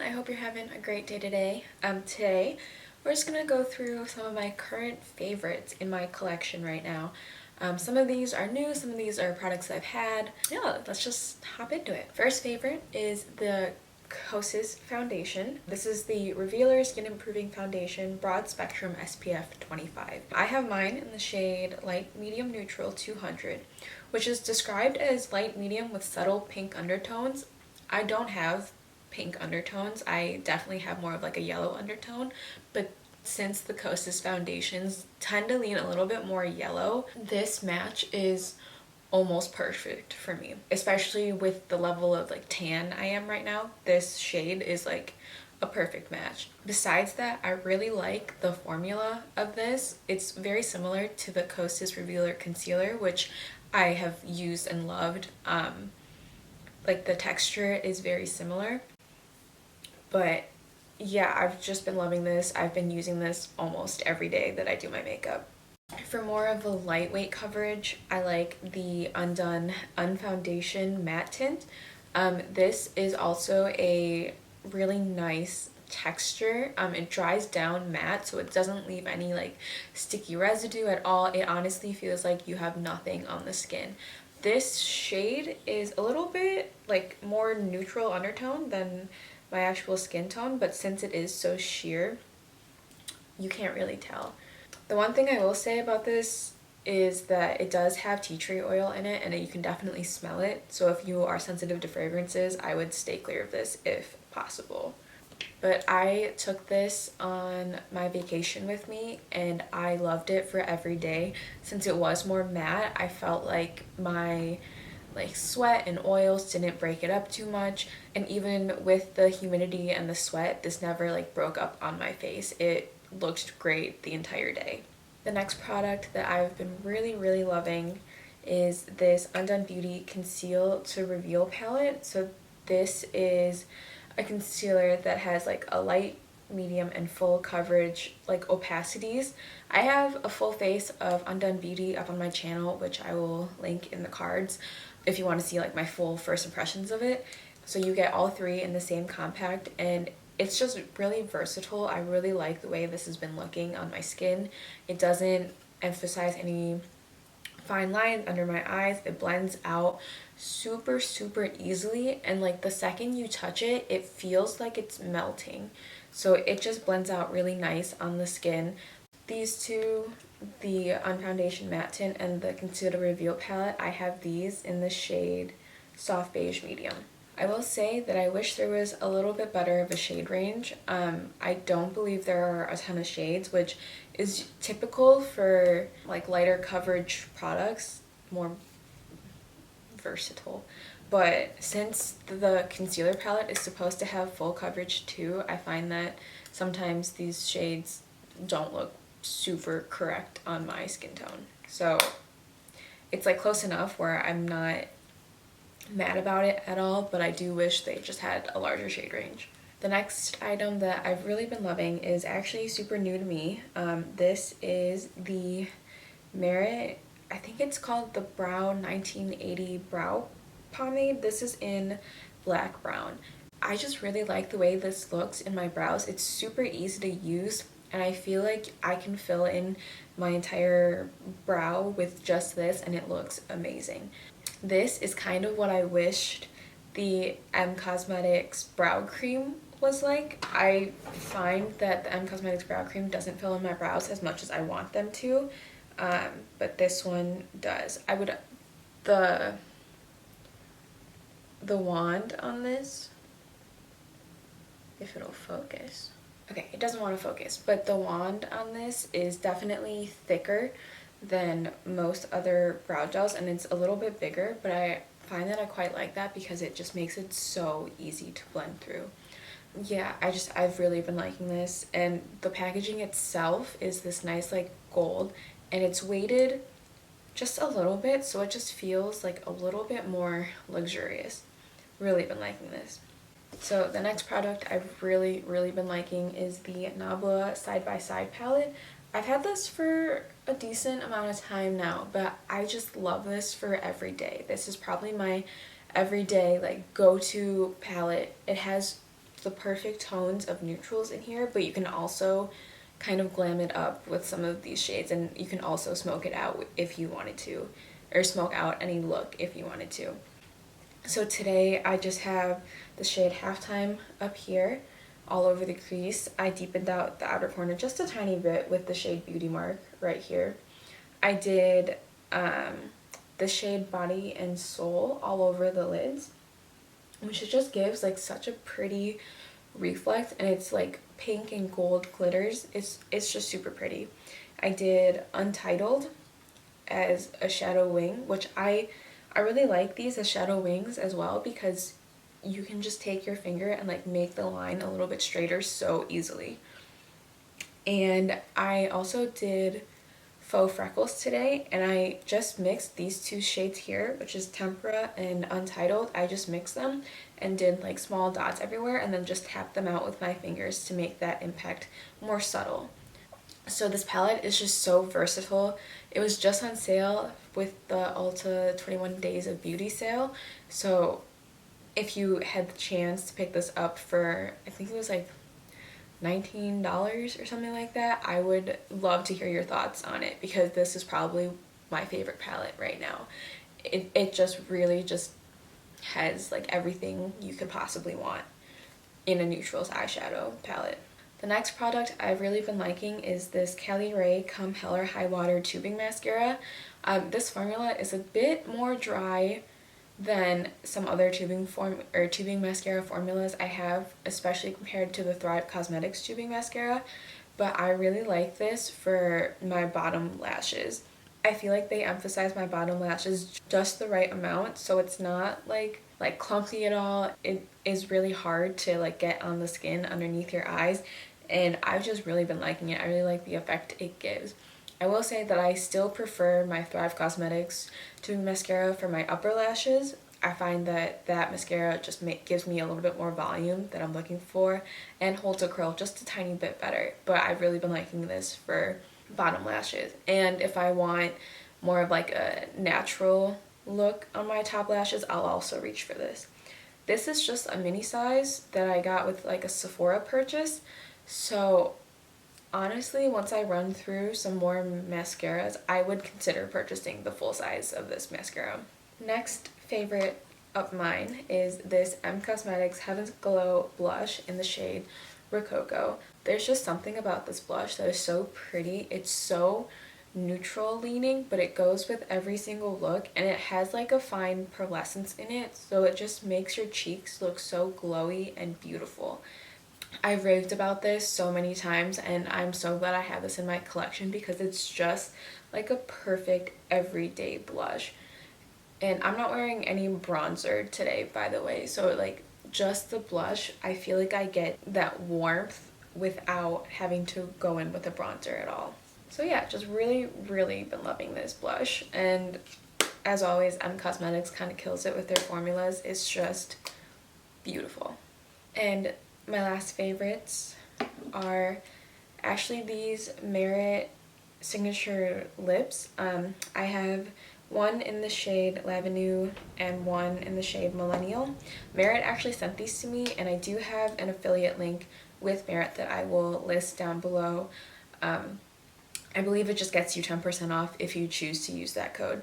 I hope you're having a great day today. Today we're just gonna go through some of my current favorites in my collection right now. Some of these are new, some of these are products I've had. Yeah, let's just hop into it. First favorite is the Kosas foundation. This is the Revealer Skin Improving Foundation Broad Spectrum SPF 25. I have mine in the shade Light Medium Neutral 200, which is described as light medium with subtle pink undertones. I don't have pink undertones. I definitely have more of like a yellow undertone, but since the Kosas foundations tend to lean a little bit more yellow, this match is almost perfect for me, especially with the level of like tan I am right now. This shade is like a perfect match. Besides that, I really like the formula of this. It's very similar to the Kosas Revealer Concealer, which I have used and loved. Like the texture is very similar, but yeah, I've just been loving this. I've been using this almost every day that I do my makeup. For more of a lightweight coverage, I like the Undone Unfoundation Matte Tint. This is also a really nice texture. It dries down matte, so it doesn't leave any like sticky residue at all. It honestly feels like you have nothing on the skin. This shade is a little bit like more neutral undertone than my actual skin tone, but since it is so sheer, you can't really tell. The one thing I will say about this is that it does have tea tree oil in it, and you can definitely smell it. So if you are sensitive to fragrances, I would stay clear of this if possible. But I took this on my vacation with me and I loved it for every day. Since it was more matte, I felt like my sweat and oils didn't break it up too much, and even with the humidity and the sweat, this never broke up on my face. It looked great the entire day. The next product that I've been really loving is this Undone Beauty Conceal to Reveal palette. So this is a concealer that has a light, medium, and full coverage opacities. I have a full face of Undone Beauty up on my channel, which I will link in the cards if you want to see my full first impressions of it. So you get all three in the same compact, and it's just really versatile. I really like the way this has been looking on my skin. It doesn't emphasize any fine lines under my eyes. It blends out super easily, and the second you touch it, it feels like it's melting. So it just blends out really nice on the skin. These two, the Unfoundation Matte Tint and the Conceal to Reveal palette, I have these in the shade Soft Beige Medium. I will say that I wish there was a little bit better of a shade range. I don't believe there are a ton of shades, which is typical for lighter coverage products, more versatile. But since the concealer palette is supposed to have full coverage too, I find that sometimes these shades don't look super correct on my skin tone. So it's close enough where I'm not mad about it at all, but I do wish they just had a larger shade range. The next item that I've really been loving is actually super new to me. This is the Merit, I think it's called the Brow 1980 Brow Pomade. This is in black brown. I just really like the way this looks in my brows. It's super easy to use, and I feel like I can fill in my entire brow with just this, and it looks amazing. This is kind of what I wished the Cosmetics brow cream was like. I find that the Cosmetics brow cream doesn't fill in my brows as much as I want them to, but this one does. I would, the wand on this, if it'll focus. Okay, it doesn't want to focus, but the wand on this is definitely thicker than most other brow gels, and it's a little bit bigger, but I find that I quite like that because it just makes it so easy to blend through. Yeah, I've really been liking this, and the packaging itself is this nice gold, and it's weighted just a little bit, so it just feels a little bit more luxurious. Really been liking this. So the next product I've really been liking is the Nabla Side by Side palette. I've had this for a decent amount of time now, but I just love this for every day. This is probably my everyday go-to palette. It has the perfect tones of neutrals in here, but you can also kind of glam it up with some of these shades, and you can also smoke it out if you wanted to, or smoke out any look if you wanted to. So today I just have the shade Halftime up here all over the crease. I deepened out the outer corner just a tiny bit with the shade Beauty Mark right here. I did the shade Body and Soul all over the lids, which it just gives like such a pretty reflect, and it's like pink and gold glitters. It's just super pretty. I did Untitled as a shadow wing, which I really like these as shadow wings as well, because you can just take your finger and like make the line a little bit straighter so easily. And I also did Faux Freckles today, and I just mixed these two shades here, which is Tempera and Untitled. I just mixed them and did like small dots everywhere, and then just tapped them out with my fingers to make that impact more subtle. So this palette is just so versatile. It was just on sale with the Ulta 21 Days of Beauty sale, so if you had the chance to pick this up for, I think it was like $19 or something like that, I would love to hear your thoughts on it, because this is probably my favorite palette right now. It just really just has like everything you could possibly want in a neutrals eyeshadow palette. The next product I've really been liking is this Caliray Come Hell or High Water tubing mascara. This formula is a bit more dry than some other tubing mascara formulas I have, especially compared to the Thrive Cosmetics tubing mascara, but I really like this for my bottom lashes. I feel like they emphasize my bottom lashes just the right amount, so it's not like clumpy at all. It is really hard to like get on the skin underneath your eyes, and I've just really been liking it. I really like the effect it gives. I will say that I still prefer my Thrive Cosmetics tubing mascara for my upper lashes. I find that mascara just gives me a little bit more volume that I'm looking for, and holds a curl just a tiny bit better, but I've really been liking this for bottom lashes. And if I want more of like a natural look on my top lashes, I'll also reach for this. This is just a mini size that I got with like a Sephora purchase, so honestly, once I run through some more mascaras, I would consider purchasing the full size of this mascara. Next favorite of mine is this Cosmetics Heaven's Glow blush in the shade Rococco. There's just something about this blush that is so pretty. It's so neutral leaning, but it goes with every single look, and it has like a fine pearlescence in it, so it just makes your cheeks look so glowy and beautiful. I've raved about this so many times, and I'm so glad I have this in my collection, because it's just like a perfect everyday blush. And I'm not wearing any bronzer today, by the way, so like just the blush, I feel like I get that warmth without having to go in with a bronzer at all. So yeah, just really been loving this blush, and as always, Cosmetics kind of kills it with their formulas. It's just beautiful. And my last favorites are actually these Merit signature lips. I have one in the shade L'Avenue and one in the shade Millennial. Merit actually sent these to me, and I do have an affiliate link with Merit that I will list down below. I believe it just gets you 10% off if you choose to use that code.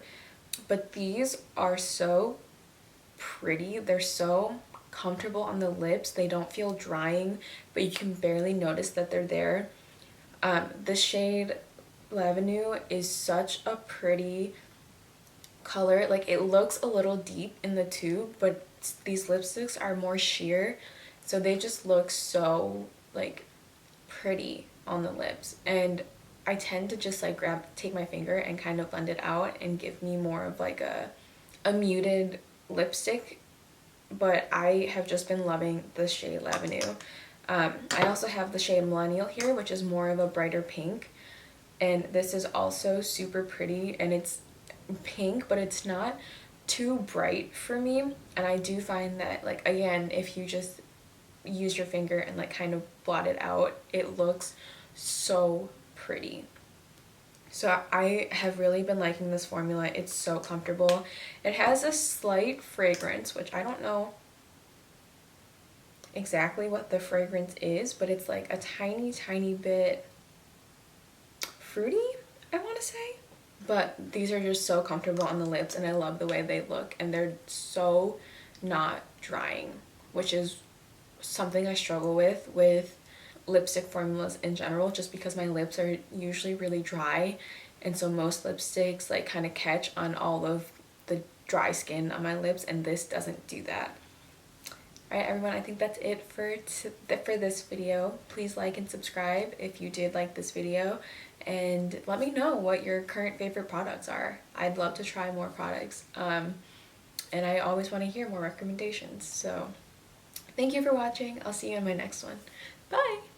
But these are so pretty. They're so comfortable on the lips. They don't feel drying, but you can barely notice that they're there. The shade L'Avenue is such a pretty color. Like, it looks a little deep in the tube, but these lipsticks are more sheer, so they just look so like pretty on the lips. And I tend to just like take my finger and kind of blend it out and give me more of like a muted lipstick, but I have just been loving the shade L'Avenue. I also have the shade Millennial here, which is more of a brighter pink, and this is also super pretty, and it's pink, but it's not too bright for me. And I do find that, like, again, if you just use your finger and like kind of blot it out, it looks so pretty. So I have really been liking this formula. It's so comfortable. It has a slight fragrance, which I don't know exactly what the fragrance is, but it's like a tiny bit fruity, I want to say. But these are just so comfortable on the lips, and I love the way they look, and they're so not drying, which is something I struggle with lipstick formulas in general, just because my lips are usually really dry, and so most lipsticks like kind of catch on all of the dry skin on my lips, and this doesn't do that. Alright everyone, I think that's it for this video. Please like and subscribe if you did like this video, and let me know what your current favorite products are. I'd love to try more products, and I always want to hear more recommendations. So thank you for watching. I'll see you in my next one. Bye!